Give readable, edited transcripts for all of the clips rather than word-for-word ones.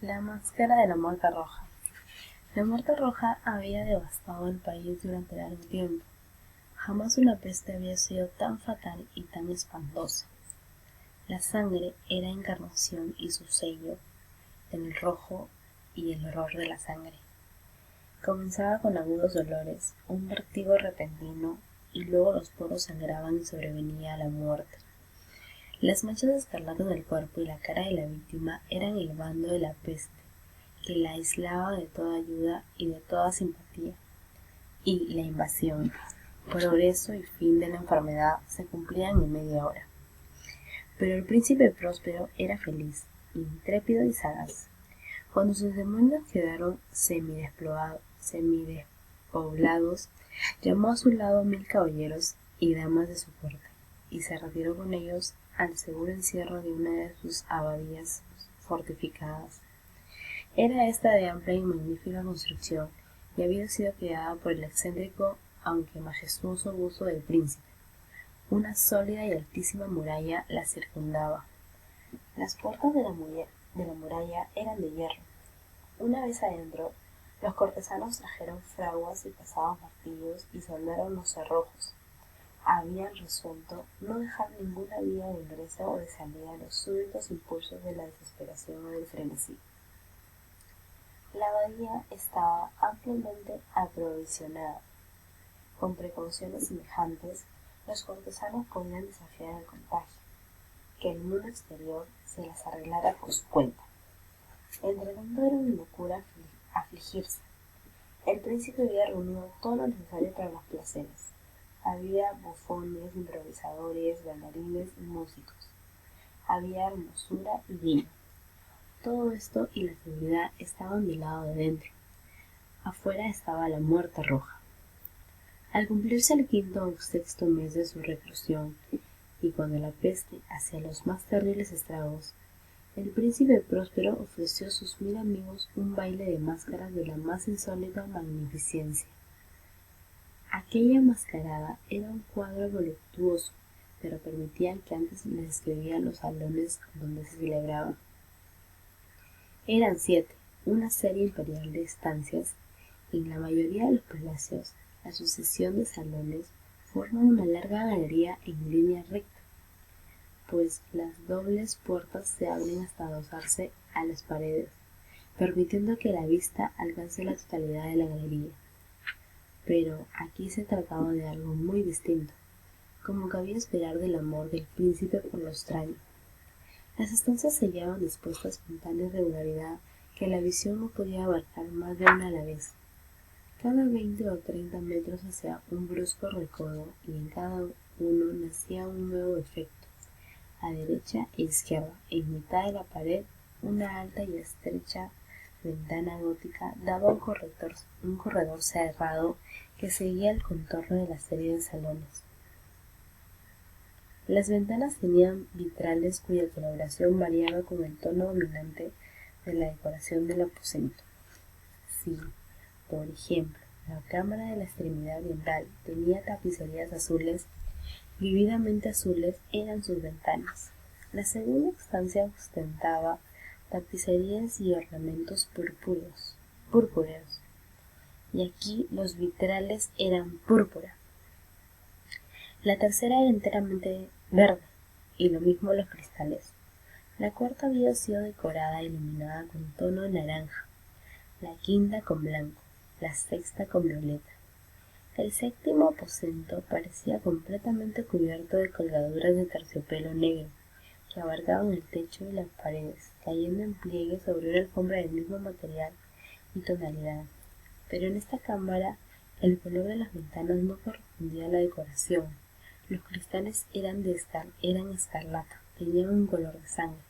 La máscara de la muerte roja. La muerte roja había devastado el país durante largo tiempo. Jamás una peste había sido tan fatal y tan espantosa. La sangre era encarnación y su sello, el rojo y el horror de la sangre. Comenzaba con agudos dolores, un vértigo repentino, y luego los poros sangraban y sobrevenía la muerte. Las manchas escarlatas del cuerpo y la cara de la víctima eran el bando de la peste, que la aislaba de toda ayuda y de toda simpatía. Y la invasión, progreso y fin de la enfermedad se cumplían en media hora. Pero el príncipe próspero era feliz, intrépido y sagaz. Cuando sus demonios quedaron semidespoblados, llamó a su lado 1000 caballeros y damas de su corte, y se retiró con ellos al seguro encierro de una de sus abadías fortificadas. Era esta de amplia y magnífica construcción, y había sido creada por el excéntrico aunque majestuoso gusto del príncipe. Una sólida y altísima muralla la circundaba. Las puertas de la muralla eran de hierro. Una vez adentro, los cortesanos trajeron fraguas y pesados martillos y soldaron los cerrojos. Habían resuelto no dejar ninguna vía de ingreso o de salida a los súbitos impulsos de la desesperación o del frenesí. La abadía estaba ampliamente aprovisionada. Con precauciones semejantes, los cortesanos podían desafiar el contagio, que el mundo exterior se las arreglara por su cuenta. Entretanto era una locura afligirse. El príncipe había reunido todo lo necesario para los placeres. Había bufones, improvisadores, bailarines y músicos. Había hermosura y vino. Todo esto y la seguridad estaban del lado de dentro. Afuera estaba la muerte roja. Al cumplirse el quinto o sexto mes de su reclusión, y cuando la peste hacía los más terribles estragos, el príncipe próspero ofreció a sus 1000 amigos un baile de máscaras de la más insólita magnificencia. Aquella mascarada era un cuadro voluptuoso, pero permitían que antes les describía los salones donde se celebraba. Eran 7, una serie imperial de estancias. En la mayoría de los palacios, la sucesión de salones forma una larga galería en línea recta, pues las dobles puertas se abren hasta adosarse a las paredes, permitiendo que la vista alcance la totalidad de la galería. Pero aquí se trataba de algo muy distinto, como cabía esperar del amor del príncipe por lo extraño. Las estancias se hallaban dispuestas con tal irregularidad que la visión no podía abarcar más de una a la vez. Cada 20 o 30 metros hacía un brusco recodo y en cada uno nacía un nuevo efecto. A derecha e izquierda, en mitad de la pared, una alta y estrecha ventana gótica daba un corredor cerrado que seguía el contorno de la serie de salones. Las ventanas tenían vitrales cuya coloración variaba con el tono dominante de la decoración del aposento. Si, por ejemplo, la cámara de la extremidad oriental tenía tapicerías azules, vívidamente azules eran sus ventanas. La segunda estancia ostentaba tapicerías y ornamentos purpúreos, y aquí los vitrales eran púrpura. La tercera era enteramente verde, y lo mismo los cristales. La cuarta había sido decorada e iluminada con tono naranja, la quinta con blanco, la sexta con violeta. El séptimo aposento parecía completamente cubierto de colgaduras de terciopelo negro, que abarcaban el techo y las paredes, cayendo en pliegue sobre una alfombra del mismo material y tonalidad. Pero en esta cámara el color de las ventanas no correspondía a la decoración. Los cristales eran escarlata, tenían un color de sangre.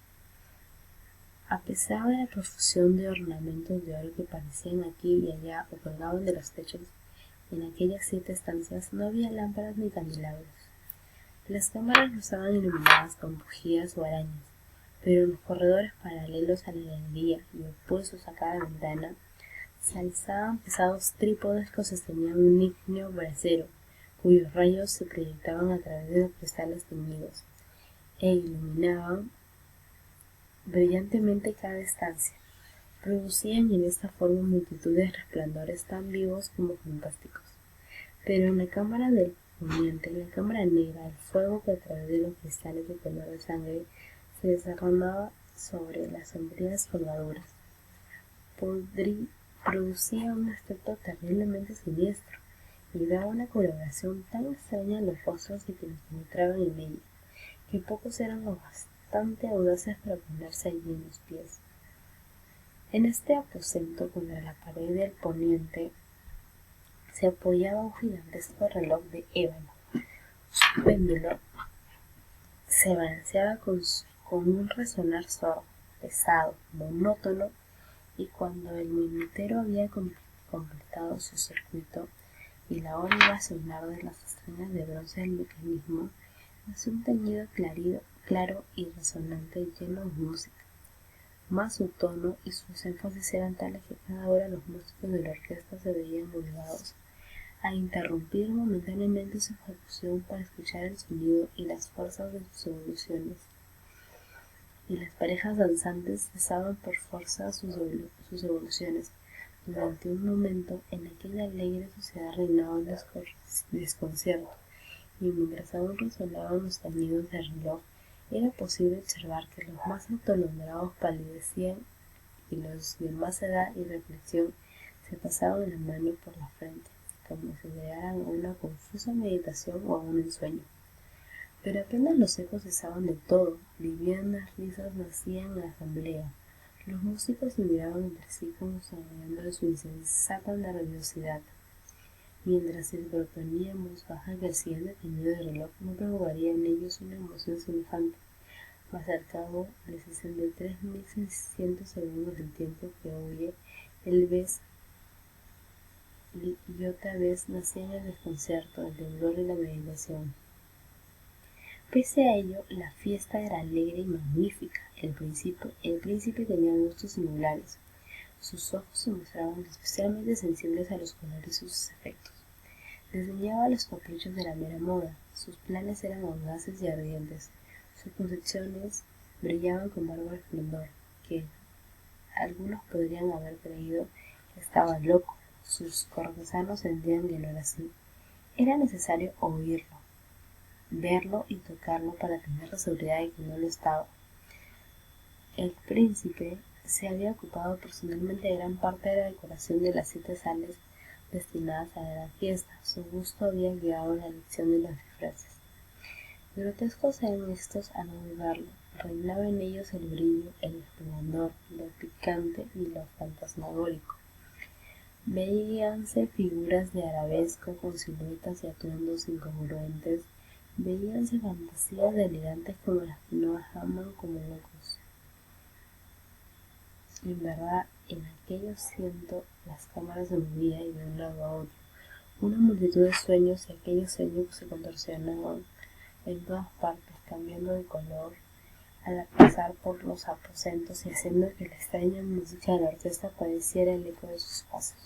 A pesar de la profusión de ornamentos de oro que aparecían aquí y allá o colgaban de los techos, en aquellas 7 estancias no había lámparas ni candelabros. Las cámaras no estaban iluminadas con bujías o arañas, pero en los corredores paralelos a la galería y opuestos a cada ventana se alzaban pesados trípodes que sostenían un ígneo brasero, cuyos rayos se proyectaban a través de los cristales teñidos e iluminaban brillantemente cada estancia. producían en esta forma multitud de resplandores tan vivos como fantásticos. Pero en la cámara del poniente, en la cámara negra, el fuego que a través de los cristales de color de sangre se desarramaba sobre las sombrías colgaduras, producía un aspecto terriblemente siniestro y daba una coloración tan extraña a los rostros de quienes penetraban en ella, que pocos eran lo bastante audaces para ponerse allí en los pies. En este aposento, contra la pared del poniente, se apoyaba un gigantesco reloj de ébano. Su péndulo se balanceaba con un resonar sordo, pesado, monótono, y cuando el minutero había completado su circuito y la hora iba a sonar de las estrellas de bronce del mecanismo, hacía un tañido claro y resonante lleno de música. Más su tono y sus énfasis eran tales que cada hora los músicos de la orquesta se veían obligados a interrumpir momentáneamente su ejecución para escuchar el sonido y las fuerzas de sus evoluciones, y las parejas danzantes cesaban por fuerza sus evoluciones. Durante un momento, en aquella alegre sociedad reinaba un desconcierto, y mientras aún resonaban los tañidos del reloj, era posible observar que los más atolondrados palidecían y los de más edad y reflexión se pasaban la mano por la frente, como si llegaran a una confusa meditación o a un ensueño. Pero apenas los ecos cesaban del todo, livianas risas nacían en la asamblea. Los músicos se miraban entre sí como saboreando de su insensata nerviosidad, mientras se proponía en voz baja que el siguiente tañido de reloj no provocaría en ellos una emoción semejante, mas al cabo de 63.600 segundos del tiempo que huye, el vez y otra vez nacían el desconcierto, el temblor y la meditación. Pese a ello, la fiesta era alegre y magnífica. El príncipe tenía gustos singulares. Sus ojos se mostraban especialmente sensibles a los colores y sus efectos. Desdeñaba los caprichos de la mera moda. Sus planes eran audaces y ardientes. Sus concepciones brillaban con bárbaro esplendor, que algunos podrían haber creído que estaba loco. Sus cortesanos sentían que no era así. Era necesario oírlo, verlo y tocarlo para tener la seguridad de que no lo estaba. El príncipe se había ocupado personalmente de gran parte de la decoración de las 7 salas destinadas a la fiesta. Su gusto había guiado la elección de los disfraces. Grotescos eran estos a no dudarlo. Reinaba en ellos el brillo, el esplendor, lo picante y lo fantasmagórico. Veíanse figuras de arabesco con siluetas y atuendos incongruentes. Veíanse fantasías delirantes como las que nos aman como locos. En verdad, en aquellos cientos las cámaras se movían de un lado a otro, una multitud de sueños, y aquellos sueños se contorsionaban en todas partes, cambiando de color al pasar por los aposentos y haciendo que la extraña música de la orquesta pareciera el eco de sus pasos.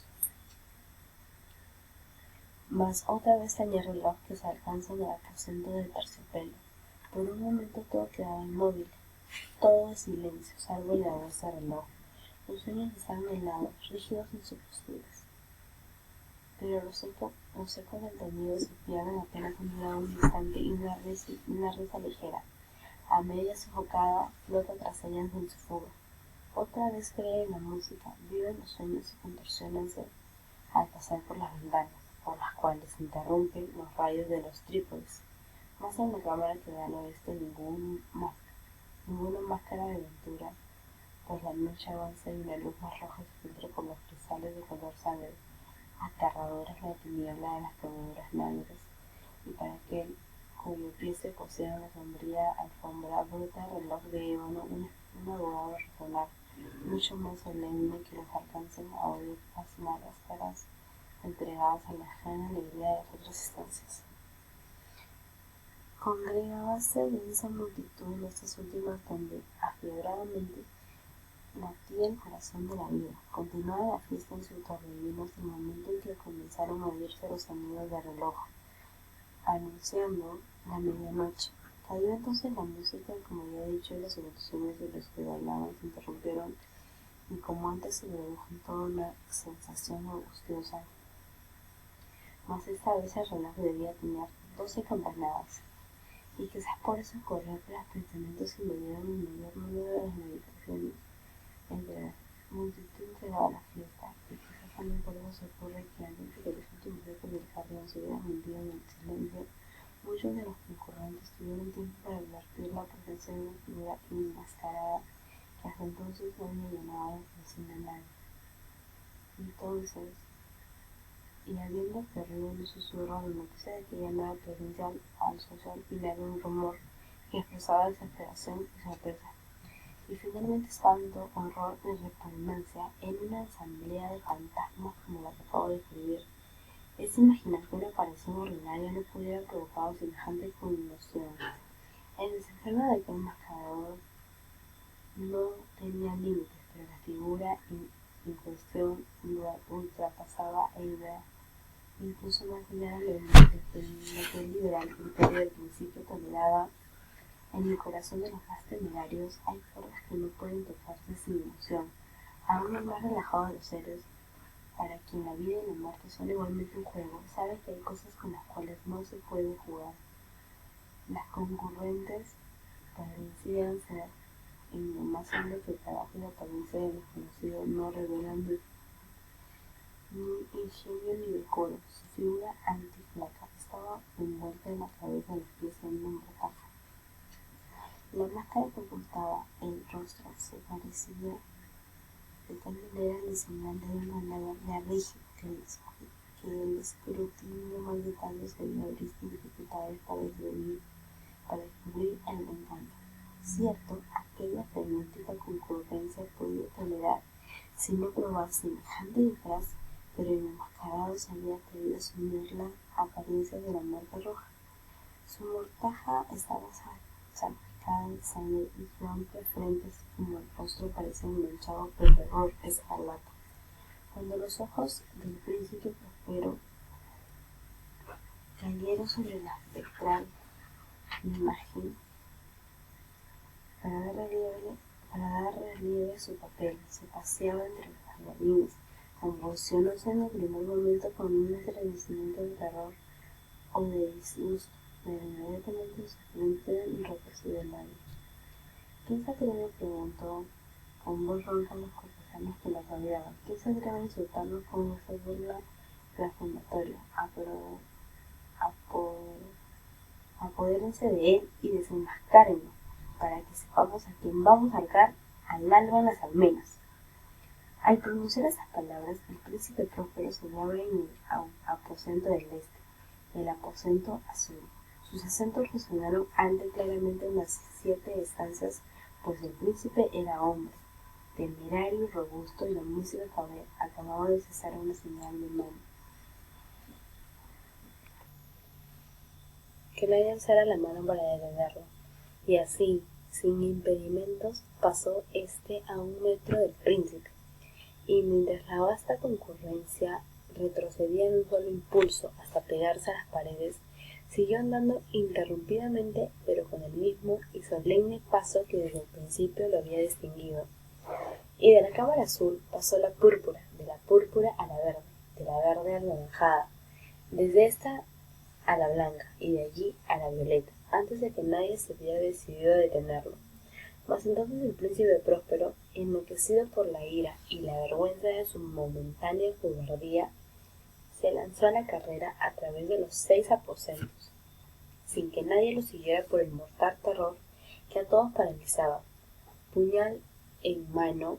Mas otra vez tañía el reloj que se alcanza en el aposento del terciopelo. Por un momento todo quedaba inmóvil, todo en silencio, salvo la voz del reloj. Los sueños estaban helados, rígidos en sus posturas. Pero los ecos del tañido se pierden apenas han durado un instante, y una risa ligera, a media sofocada, flota tras ellas en su fuga. Otra vez cree en la música, vive en los sueños y contorsionanse al pasar por las ventanas, por las cuales se interrumpen los rayos de los trípodes. Más en la cámara que da al oeste ninguna máscara de aventura, pues la noche avanza y una luz más roja se filtra por los cristales de color sangre. Aterradora es la tiniebla de las quemaduras negras, y para aquel cuyo pie se posea en la sombría alfombra brota el reloj de ébano un abogado resonar, mucho más solemne que los alcancen a oír las máscaras entregadas a la ajena alegría de las otras estancias. Congregábase densa multitud en estas últimas donde afiebradamente latía el corazón de la vida. Continuaba la fiesta en su torbellino hasta el momento en que comenzaron a oírse los sonidos del reloj, anunciando la medianoche. Cayó entonces la música, y como ya he dicho, las evoluciones de los que bailaban se interrumpieron y como antes se redujo en toda una sensación angustiosa, mas esta vez el reloj debía tener 12 campanadas, y quizás por eso corrió que los pensamientos invadieron el mayor número de las meditaciones. Entre la multitud llegaba la fiesta, y quizás también por eso se ocurre que antes de que los últimos ecos del jardín se hubieran hundido en el silencio, muchos de los concurrentes tuvieron tiempo para advertir la presencia de una figura enmascarada que hasta entonces no había llamado la atención de nadie. Entonces, y habiendo corrido en un susurro la noticia de aquella nueva provincia alzóse al final un rumor que expresaba desesperación y sorpresa, y finalmente espanto, horror y repugnancia en una asamblea de fantasmas como la que acabo de escribir. Es imaginar que una aparición ordinaria no pudiera provocar semejante conmoción. El desenfreno de aquel mascarador no tenía límites, pero la figura en cuestión lo ultrapasaba e iba incluso más allá de lo que el liberal criterio del principio toleraba. En el corazón de los más temerarios hay cuerdas que no pueden tocarse sin emoción. Aún el más relajado de los seres, para quien la vida y la muerte son igualmente un juego, sabe que hay cosas con las cuales no se puede jugar. Las concurrentes parecían ser, en lo más hondo que el trabajo y la apariencia del desconocido no revelan ni ingenio ni decoro. Su figura antiflaca estaba envuelta en la cabeza y los pies en una mortaja. La máscara que ocultaba el rostro se parecía de tal manera al semblante de una verdad rígida que el escrutinio más detalle se había visto dificultades para descubrir el encanto. Cierto, aquella frenética concurrencia podía tolerar, sin no probar semejante disfraz, pero el enmascarado se había atrevido a asumir la apariencia de la muerte roja. Su mortaja estaba salpicada de sangre y su amplia frente, así como el rostro, parecía manchado por el terror escarlata. Cuando los ojos del príncipe Próspero cayeron sobre la espectral imagen para dar relieve a su papel, se paseaba entre los bailarines, convulsionándose en el primer momento con un estremecimiento de terror o de disgusto, pero inmediatamente su frente retrocedió el aire. ¿Quién se atreve? Preguntó con voz ronca a los cortesanos que los rodeaban. ¿Quién se atreve a insultarnos con esa burla blasfematoria? Apodérense de él y desenmascárenlo, para que sepamos a quién vamos a ahorcar al alba en las almenas. Al pronunciar esas palabras, el príncipe Próspero se hallaba en el aposento del este, el aposento azul. Sus acentos resonaron alto y claramente en las 7 estancias, pues el príncipe era hombre, temerario y robusto, y la música acababa de cesar una señal de mano. Que nadie alzara la mano para detenerlo, y así, sin impedimentos, pasó a 1 metro del príncipe, y mientras la vasta concurrencia retrocedía en un solo impulso hasta pegarse a las paredes, siguió andando interrumpidamente, pero con el mismo y solemne paso que desde el principio lo había distinguido. Y de la cámara azul pasó la púrpura, de la púrpura a la verde, de la verde a la naranjada, desde esta a la blanca y de allí a la violeta, antes de que nadie se hubiera decidido a detenerlo. Mas entonces el príncipe Próspero, enloquecido por la ira y la vergüenza de su momentánea cobardía, se lanzó a la carrera a través de los 6 aposentos, sin que nadie lo siguiera por el mortal terror que a todos paralizaba. Puñal en mano,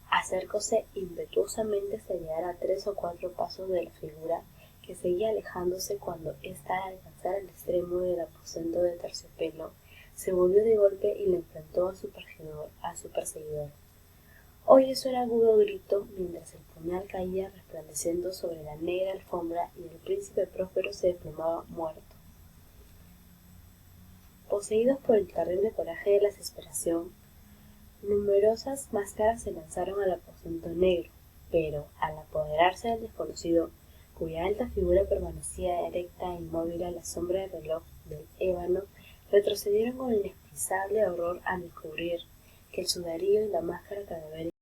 acercóse impetuosamente hasta llegar a 3 o 4 pasos de la figura, que seguía alejándose. Cuando ésta alcanzara el extremo del aposento de terciopelo, se volvió de golpe y le enfrentó a su perseguidor. Oyó su agudo grito mientras el puñal caía resplandeciendo sobre la negra alfombra y el príncipe Próspero se desplomaba muerto. Poseídos por el terrible coraje de la desesperación, numerosas máscaras se lanzaron al aposento negro, pero al apoderarse del desconocido, cuya alta figura permanecía erecta e inmóvil a la sombra del reloj del ébano, retrocedieron con inexpresable horror al descubrir que el sudario y la máscara cadavérica